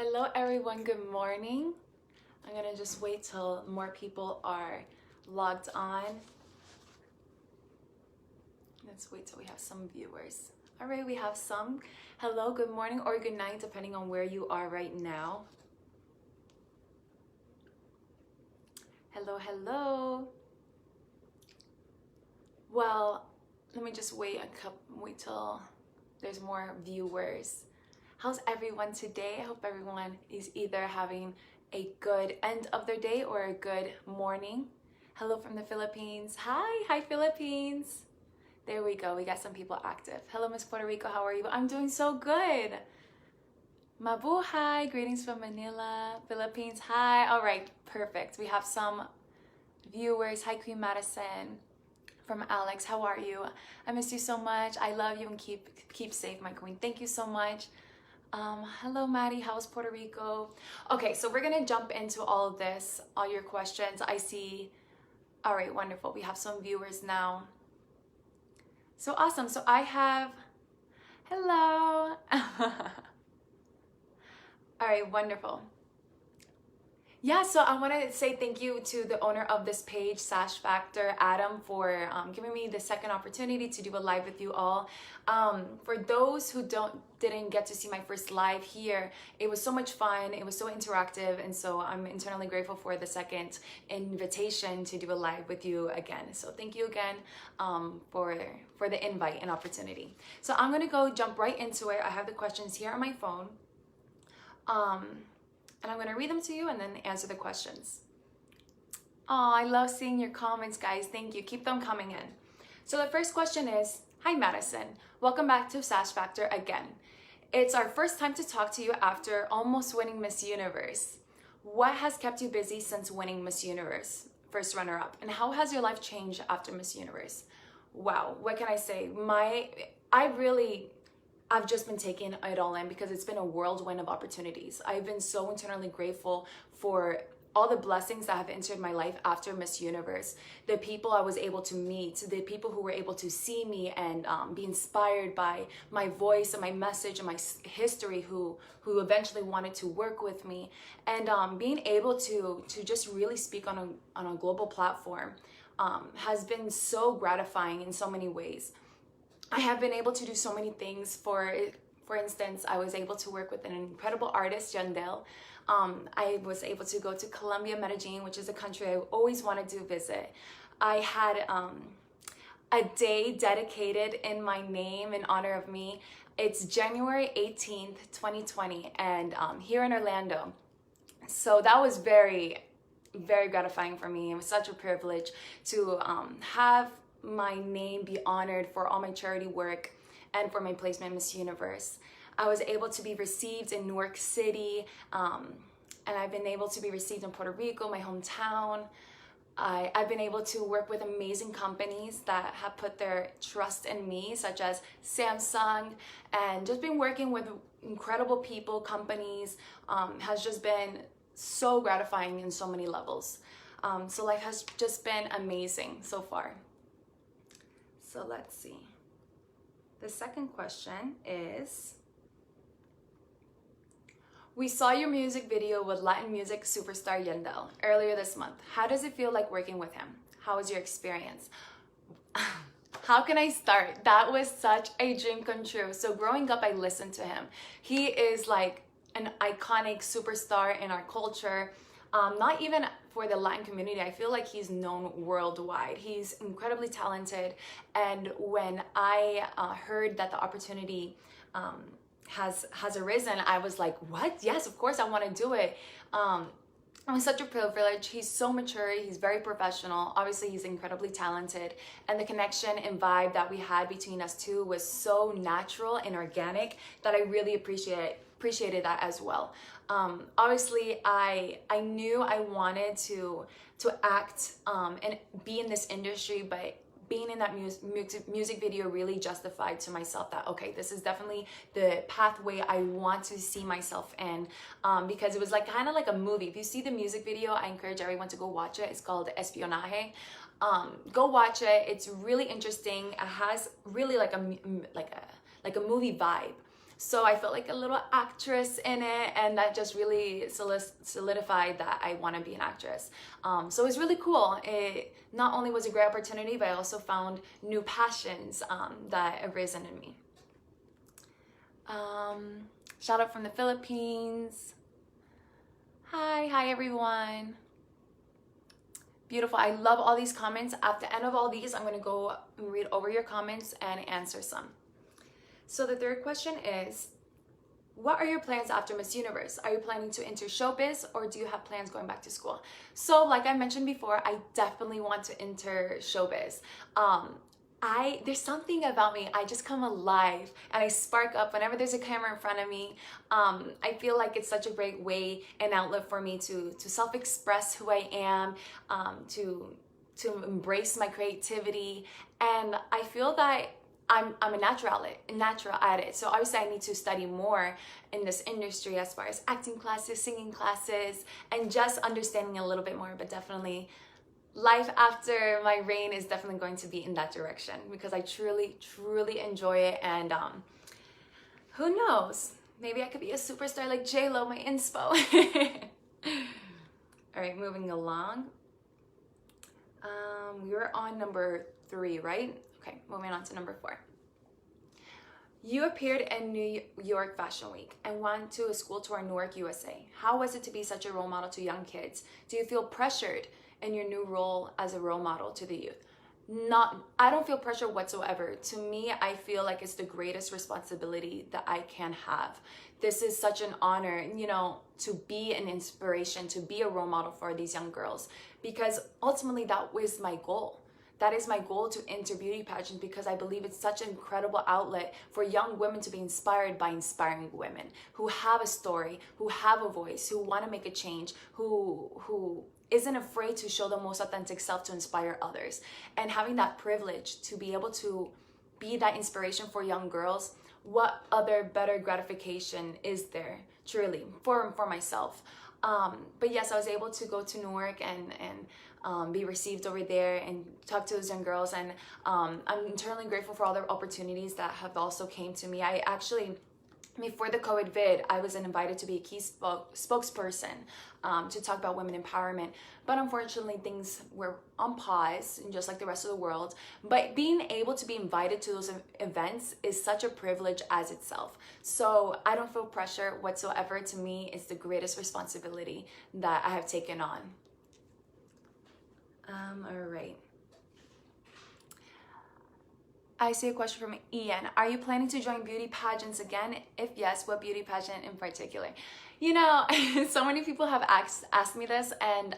Hello everyone, good morning. I'm gonna just wait till more people are logged on. Let's wait till we have some viewers. All right, we have some. Hello, good morning or good night, depending on where you are right now. Hello, hello. Well, let me just wait till there's more viewers. How's everyone today? I hope everyone is either having a good end of their day or a good morning. Hello from the Philippines. Hi Philippines. There we go, we got some people active. Hello Miss Puerto Rico, how are you? I'm doing so good. Mabuhay, greetings from Manila, Philippines. Hi, all right, perfect. We have some viewers. Hi Queen Madison. From Alex, how are you? I miss you so much. I love you and keep safe, my queen. Thank you so much. Hello Maddie, how's Puerto Rico? Okay, so we're gonna jump into all of this, all your questions. I see. All right, wonderful. We have some viewers now. So awesome. So I have, hello. All right, wonderful. Yeah, so I want to say thank you to the owner of this page, Sash Factor, Adam, for giving me the second opportunity to do a live with you all. For those who didn't get to see my first live here, it was so much fun. It was so interactive, and so I'm internally grateful for the second invitation to do a live with you again. So thank you again for the invite and opportunity. So I'm gonna jump right into it. I have the questions here on my phone. And I'm going to read them to you and then answer the questions. Oh, I love seeing your comments, guys. Thank you. Keep them coming in. So the first question is, hi, Madison. Welcome back to Sash Factor again. It's our first time to talk to you after almost winning Miss Universe. What has kept you busy since winning Miss Universe, first runner-up? And how has your life changed after Miss Universe? Wow, what can I say? I've just been taking it all in because it's been a whirlwind of opportunities. I've been so internally grateful for all the blessings that have entered my life after Miss Universe, the people I was able to meet, the people who were able to see me and be inspired by my voice and my message and my history, who eventually wanted to work with me, and being able to just really speak on a global platform has been so gratifying in so many ways. I have been able to do so many things. For instance, I was able to work with an incredible artist, Yandel. I was able to go to Colombia, Medellin, which is a country I always wanted to visit. I had a day dedicated in my name in honor of me. It's January 18th, 2020, and here in Orlando. So that was very, very gratifying for me. It was such a privilege to have my name be honored for all my charity work and for my placement in Miss Universe. I was able to be received in New York City, and I've been able to be received in Puerto Rico, my hometown. I've been able to work with amazing companies that have put their trust in me, such as Samsung, and just been working with incredible people, companies, has just been so gratifying in so many levels. So life has just been amazing so far. So let's see. The second question is, we saw your music video with Latin music superstar Yandel earlier this month. How does it feel like working with him? How was your experience? How can I start? That was such a dream come true. So growing up, I listened to him. He is like an iconic superstar in our culture. Not even for the Latin community. I feel like he's known worldwide. He's incredibly talented. And when I heard that the opportunity has arisen, I was like, what? Yes, of course I want to do it. It was such a privilege. He's so mature. He's very professional. Obviously, he's incredibly talented. And the connection and vibe that we had between us two was so natural and organic that I really appreciated that as well. Obviously, I knew I wanted to act and be in this industry, but being in that music video really justified to myself that, okay, this is definitely the pathway I want to see myself in, because it was like kind of like a movie. If you see the music video, I encourage everyone to go watch it. It's called Espionaje. Go watch it. It's really interesting. It has really like a movie vibe. So I felt like a little actress in it, and that just really solidified that I want to be an actress. So it was really cool. It not only was a great opportunity, but I also found new passions that have risen in me. Shout out from the Philippines. Hi everyone. Beautiful. I love all these comments. At the end of all these, I'm going to go and read over your comments and answer some. So the third question is, what are your plans after Miss Universe? Are you planning to enter showbiz, or do you have plans going back to school? So like I mentioned before, I definitely want to enter showbiz. There's something about me, I just come alive and I spark up whenever there's a camera in front of me. I feel like it's such a great way and outlet for me to self-express who I am, to embrace my creativity. And I feel that I'm a natural at it. So obviously I need to study more in this industry as far as acting classes, singing classes, and just understanding a little bit more. But definitely life after my reign is definitely going to be in that direction, because I truly enjoy it. And who knows, maybe I could be a superstar like J-Lo, my inspo. All right, moving along. We were on number 3, right? Okay, moving on to number 4. You appeared in New York Fashion Week and went to a school tour in Newark, USA. How was it to be such a role model to young kids? Do you feel pressured in your new role as a role model to the youth? I don't feel pressure whatsoever. To me, I feel like it's the greatest responsibility that I can have. This is such an honor, to be an inspiration, to be a role model for these young girls, because ultimately that was my goal. That is my goal, to enter beauty pageants, because I believe it's such an incredible outlet for young women to be inspired by inspiring women who have a story, who have a voice, who want to make a change, who isn't afraid to show the most authentic self to inspire others. And having that privilege to be able to be that inspiration for young girls, what other better gratification is there, truly, for myself? But yes, I was able to go to Newark and be received over there and talk to those young girls. And I'm eternally grateful for all the opportunities that have also came to me. Before the COVID vid, I was invited to be a key spokesperson to talk about women empowerment. But unfortunately, things were on pause, just like the rest of the world. But being able to be invited to those events is such a privilege as itself. So I don't feel pressure whatsoever. To me, it's the greatest responsibility that I have taken on. All right. I see a question from Ian. Are you planning to join beauty pageants again? If yes, what beauty pageant in particular? So many people have asked me this, and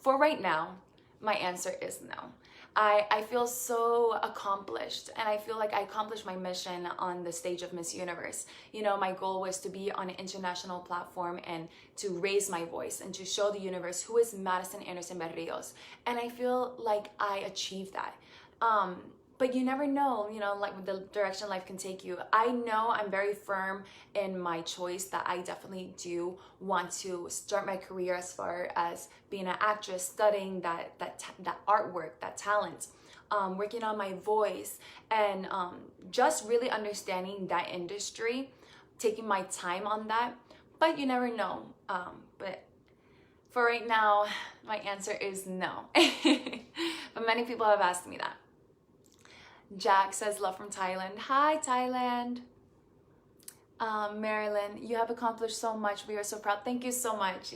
for right now, my answer is no. I feel so accomplished, and I feel like I accomplished my mission on the stage of Miss Universe. My goal was to be on an international platform and to raise my voice and to show the universe who is Madison Berrios. And I feel like I achieved that. But you never know, like the direction life can take you. I know I'm very firm in my choice that I definitely do want to start my career as far as being an actress, studying that artwork, that talent, working on my voice, and just really understanding that industry, taking my time on that. But you never know. But for right now, my answer is no. But many people have asked me that. Jack says love from Thailand. Hi, Thailand. Marilyn, you have accomplished so much. We are so proud. Thank you so much.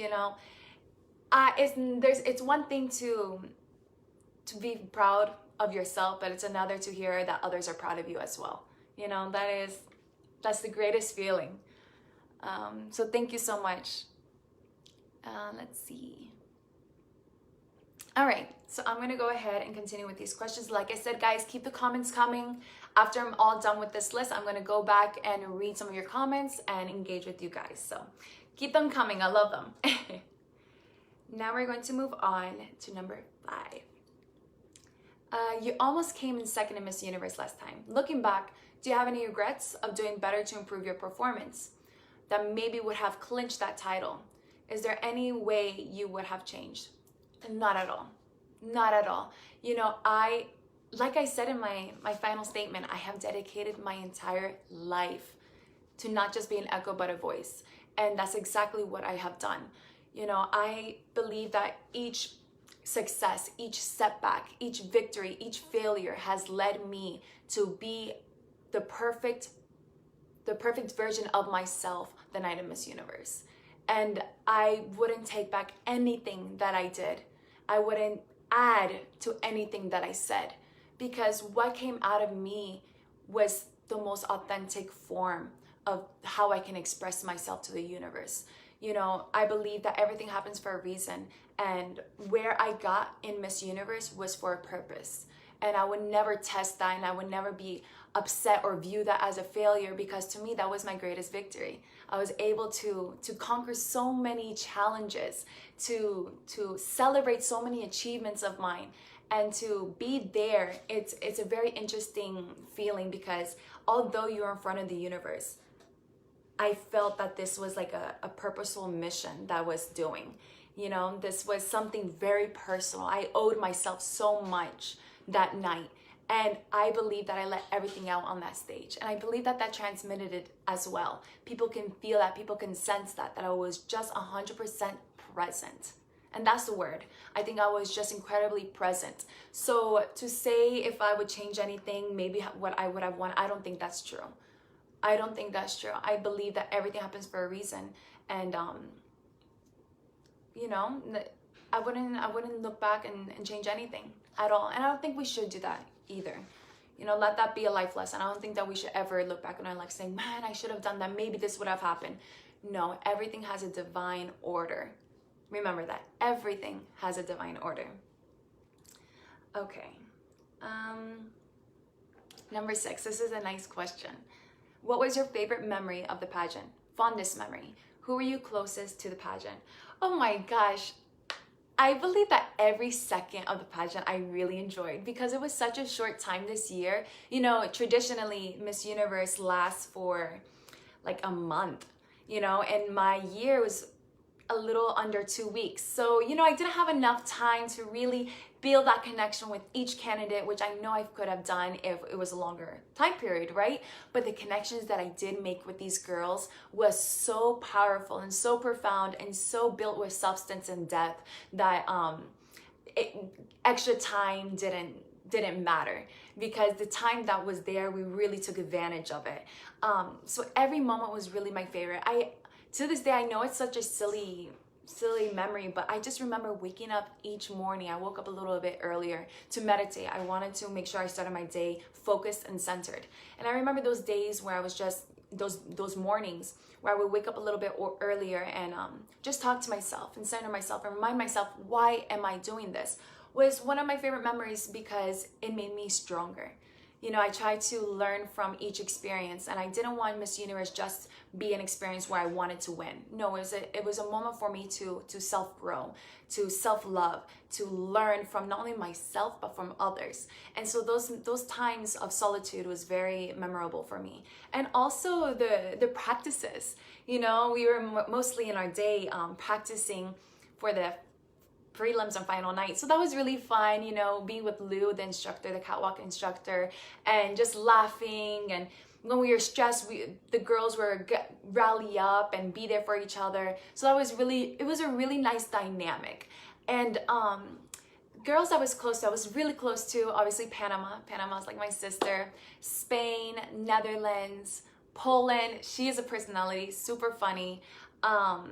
It's one thing to be proud of yourself, but it's another to hear that others are proud of you as well. That's the greatest feeling. So thank you so much. Let's see. All right, so I'm gonna go ahead and continue with these questions. Like I said, guys, keep the comments coming. After I'm all done with this list, I'm gonna go back and read some of your comments and engage with you guys. So keep them coming, I love them. Now we're going to move on to number 5. You almost came in second in Miss Universe last time. Looking back, do you have any regrets of doing better to improve your performance that maybe would have clinched that title? Is there any way you would have changed? Not at all. Not at all. Like I said in my final statement, I have dedicated my entire life to not just be an echo but a voice. And that's exactly what I have done. You know, I believe that each success, each setback, each victory, each failure has led me to be the perfect version of myself the night of Miss Universe. And I wouldn't take back anything that I did. I wouldn't add to anything that I said, because what came out of me was the most authentic form of how I can express myself to the universe. You know, I believe that everything happens for a reason, and where I got in Miss Universe was for a purpose. And I would never test that, and I would never be upset or view that as a failure, because to me that was my greatest victory. I was able to conquer so many challenges, to celebrate so many achievements of mine, and to be there. It's a very interesting feeling, because although you're in front of the universe, I felt that this was like a purposeful mission that I was doing. You know, this was something very personal. I owed myself so much that night. And I believe that I let everything out on that stage. And I believe that that transmitted it as well. People can feel that, people can sense that I was just 100% present. And that's the word. I think I was just incredibly present. So to say if I would change anything, maybe what I would have wanted, I don't think that's true. I don't think that's true. I believe that everything happens for a reason. And, you know, I wouldn't look back and change anything at all. And I don't think we should do that either. You know, let that be a life lesson. I don't think that we should ever look back on our life saying, man, I should have done that. Maybe this would have happened. No, everything has a divine order. Remember that. Everything has a divine order. Okay. Number 6. This is a nice question. What was your favorite memory of the pageant? Fondest memory. Who were you closest to the pageant? Oh my gosh. I believe that every second of the pageant I really enjoyed, because it was such a short time this year. You know, traditionally Miss Universe lasts for like a month, you know, and my year was a little under 2 weeks. So, you know, I didn't have enough time to really build that connection with each candidate, which I know I could have done if it was a longer time period, right? But the connections that I did make with these girls was so powerful and so profound and so built with substance and depth that extra time didn't matter, because the time that was there, we really took advantage of it. So every moment was really my favorite. To this day, I know it's such a silly memory, but I just remember waking up each morning. I woke up a little bit earlier to meditate. I wanted to make sure I started my day focused and centered. And I remember those days where I was just, those mornings where I would wake up a little bit earlier and just talk to myself and center myself and remind myself, why am I doing this? Was one of my favorite memories, because it made me stronger. You know, I tried to learn from each experience, and I didn't want Miss Universe just be an experience where I wanted to win. No, it was a moment for me to self-grow, to self-love, to learn from not only myself but from others. And so those times of solitude was very memorable for me. And also the practices. You know, we were mostly in our day practicing for the prelims and final night. So that was really fun, you know, being with Lou, the instructor, the catwalk instructor, and just laughing. And when we were stressed, the girls were rally up and be there for each other. So that was it was a really nice dynamic. And girls I was really close to, obviously Panama. Panama's like my sister. Spain, Netherlands, Poland. She is a personality, super funny. El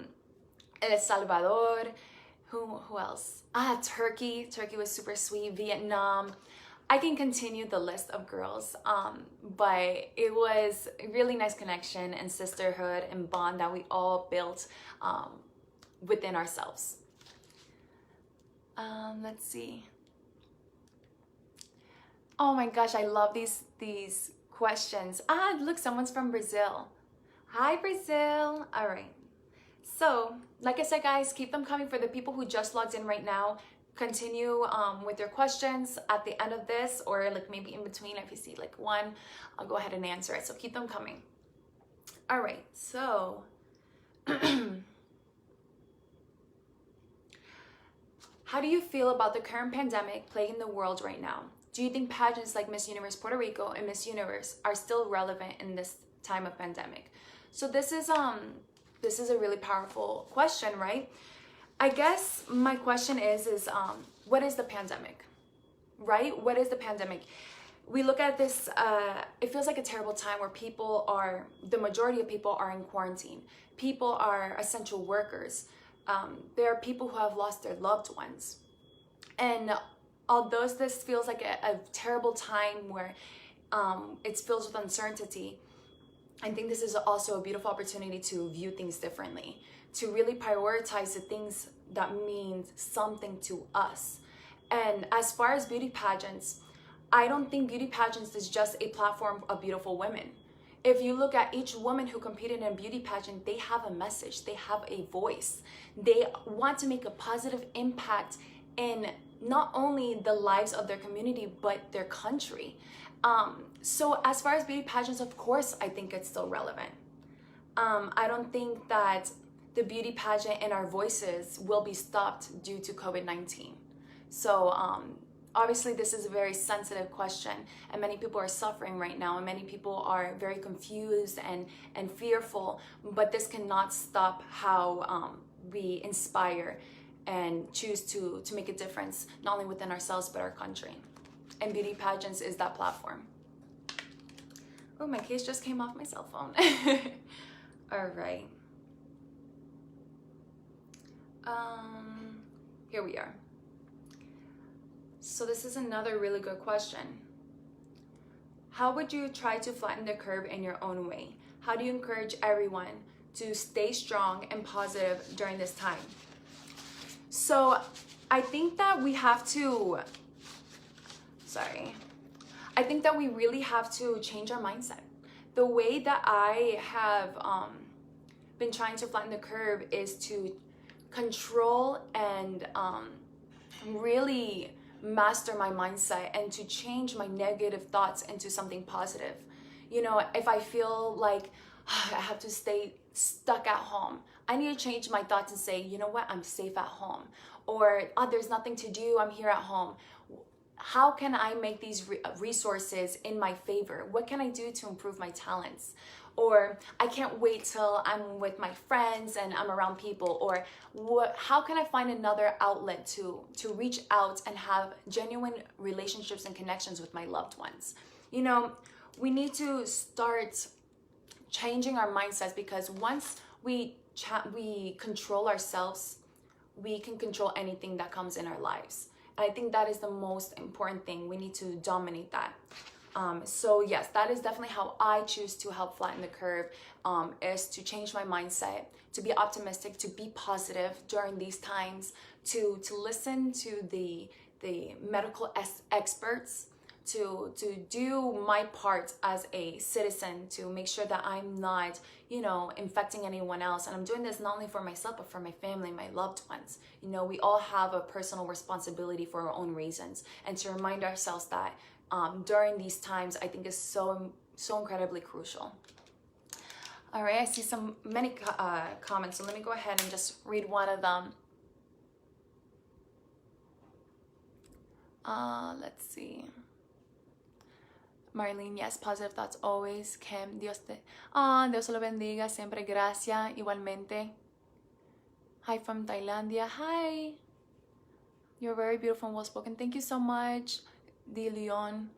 Salvador. Who else? Turkey. Turkey was super sweet. Vietnam. I can continue the list of girls, but it was a really nice connection and sisterhood and bond that we all built within ourselves. Let's see. Oh my gosh, I love these questions. Look, someone's from Brazil. Hi, Brazil. All right. So, like I said, guys, keep them coming. For the people who just logged in right now, continue with your questions at the end of this, or like maybe in between. If you see like one, I'll go ahead and answer it. So keep them coming. All right, so how do you feel about the current pandemic plaguing the world right now? Do you think pageants like Miss Universe Puerto Rico and Miss Universe are still relevant in this time of pandemic? So this is a really powerful question, right? I guess my question is what is the pandemic, right? What is the pandemic? We look at this, it feels like a terrible time where the majority of people are in quarantine. People are essential workers. There are people who have lost their loved ones. And although this feels like a terrible time where it's filled with uncertainty, I think this is also a beautiful opportunity to view things differently, to really prioritize the things that mean something to us. And as far as beauty pageants, I don't think beauty pageants is just a platform of beautiful women. If you look at each woman who competed in a beauty pageant, they have a message, they have a voice. They want to make a positive impact in not only the lives of their community, but their country. So as far as beauty pageants, of course, I think it's still relevant. I don't think that the beauty pageant and our voices will be stopped due to COVID-19. So obviously this is a very sensitive question, and many people are suffering right now, and many people are very confused and fearful, but this cannot stop how we inspire and choose to make a difference, not only within ourselves, but our country. And beauty pageants is that platform. Oh, my case just came off my cell phone. All right. Here we are. So this is another really good question. How would you try to flatten the curve in your own way? How do you encourage everyone to stay strong and positive during this time? So I think that we have to, I think that we really have to change our mindset. The way that I have been trying to flatten the curve is to control and really master my mindset and to change my negative thoughts into something positive. You know, if I feel like I have to stay stuck at home, I need to change my thoughts and say, you know what, I'm safe at home. Or, there's nothing to do, I'm here at home. How can I make these resources in my favor? What can I do to improve my talents? Or I can't wait till I'm with my friends and I'm around people. Or how can I find another outlet to reach out and have genuine relationships and connections with my loved ones? You know, we need to start changing our mindsets, because once we control ourselves, we can control anything that comes in our lives. And I think that is the most important thing. We need to dominate that. So yes, that is definitely how I choose to help flatten the curve, is to change my mindset, to be optimistic, to be positive during these times, to listen to the medical experts, to do my part as a citizen to make sure that I'm not, you know, infecting anyone else. And I'm doing this not only for myself, but for my family, my loved ones. You know, we all have a personal responsibility for our own reasons, and to remind ourselves that during these times, I think is so incredibly crucial. All right, I see many comments, so let me go ahead and just read one of them. Let's see. Marlene, yes, positive thoughts always. Kim, Dios lo bendiga, siempre gracias, igualmente. Hi from Thailandia. Hi. You're very beautiful and well spoken. Thank you so much, De Leon.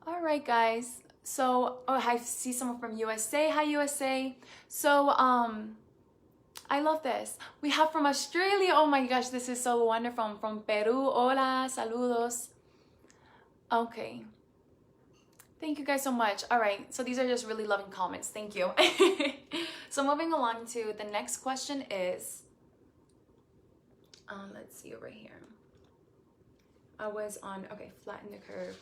All right, guys. So, I see someone from USA. Hi, USA. So, I love this. We have from Australia. Oh my gosh, this is so wonderful. From Peru. Hola, saludos. Okay. Thank you guys so much. All right, so these are just really loving comments. Thank you. So moving along to the next question is, let's see over here. I was on, okay, flatten the curve.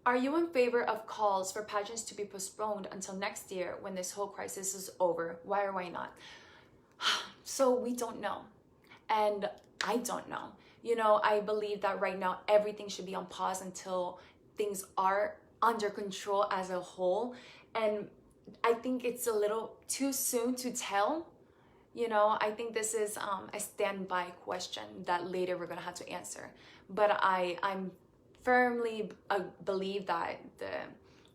Are you in favor of calls for pageants to be postponed until next year when this whole crisis is over? Why or why not? So we don't know. And I don't know. You know, I believe that right now everything should be on pause until things are under control as a whole. And I think it's a little too soon to tell. You know, I think this is a standby question that later we're gonna have to answer. But I'm firmly believe that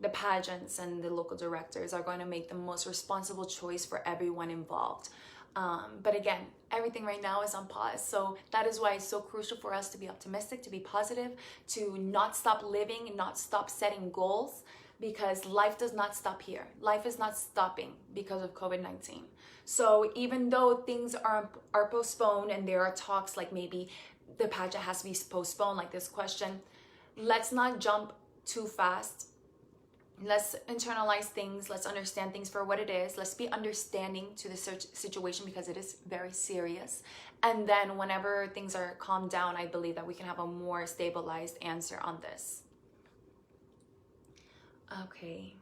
the pageants and the local directors are going to make the most responsible choice for everyone involved. But again, everything right now is on pause. So that is why it's so crucial for us to be optimistic, to be positive, to not stop living, not stop setting goals, because life does not stop here. Life is not stopping because of COVID-19. So even though things are postponed and there are talks like maybe the pageant has to be postponed, like this question, let's not jump too fast. Let's internalize things. Let's understand things for what it is. Let's be understanding to the situation, because it is very serious. And then whenever things are calmed down, I believe that we can have a more stabilized answer on this. Okay,